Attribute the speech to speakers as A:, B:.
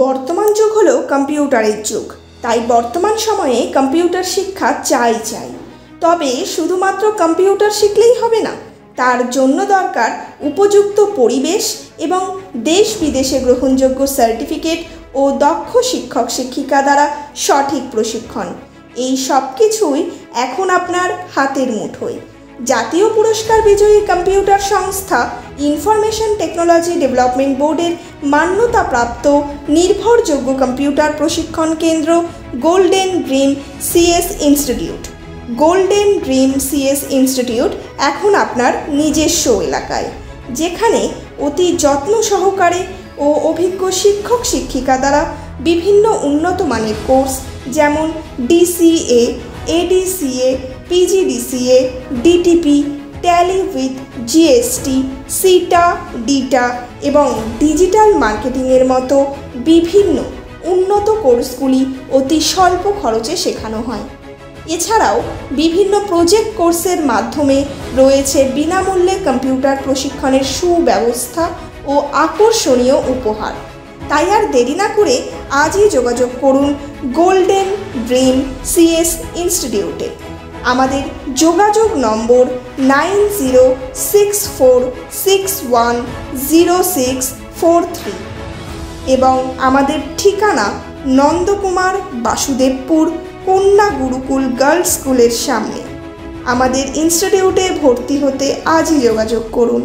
A: বর্তমান যুগ হলো কম্পিউটারের যুগ। তাই বর্তমান সময়ে কম্পিউটার শিক্ষা চাই। তবে শুধুমাত্র কম্পিউটার শিখলেই হবে না, তার জন্য দরকার উপযুক্ত পরিবেশ এবং দেশ বিদেশে গ্রহণযোগ্য সার্টিফিকেট ও দক্ষ শিক্ষক শিক্ষিকা দ্বারা সঠিক প্রশিক্ষণ। এই সব কিছুই এখন আপনার হাতের মুঠোয়। জাতীয় পুরস্কার বিজয়ী কম্পিউটার সংস্থা ইনফরমেশন টেকনোলজি ডেভেলপমেন্ট বোর্ডের মান্যতাপ্রাপ্ত নির্ভরযোগ্য কম্পিউটার প্রশিক্ষণ কেন্দ্র golden dream CS institute. Golden dream CS institute এখন আপনার নিজস্ব এলাকায়, যেখানে অতি যত্ন সহকারে ও অভিজ্ঞ শিক্ষক শিক্ষিকা দ্বারা বিভিন্ন উন্নত মানের কোর্স যেমন DCA, ADCA, PGDCA, DTP, tally with GST, সিটা, ডিটা এবং ডিজিটাল মার্কেটিংয়ের মতো বিভিন্ন উন্নত কোর্সগুলি অতি স্বল্প খরচে শেখানো হয়। এছাড়াও বিভিন্ন প্রজেক্ট কোর্সের মাধ্যমে রয়েছে বিনামূল্যে কম্পিউটার প্রশিক্ষণের সুব্যবস্থা ও আকর্ষণীয় উপহার। তাই আর দেরি না করে আজই যোগাযোগ করুন গোল্ডেন ড্রিম সিএস ইনস্টিটিউটে। আমাদের যোগাযোগ নম্বর 9064610643 এবং আমাদের ঠিকানা নন্দকুমার বাসুদেবপুর কন্যা গুরুকুল গার্লস স্কুলের সামনে। আমাদের ইনস্টিটিউটে ভর্তি হতে আজই যোগাযোগ করুন।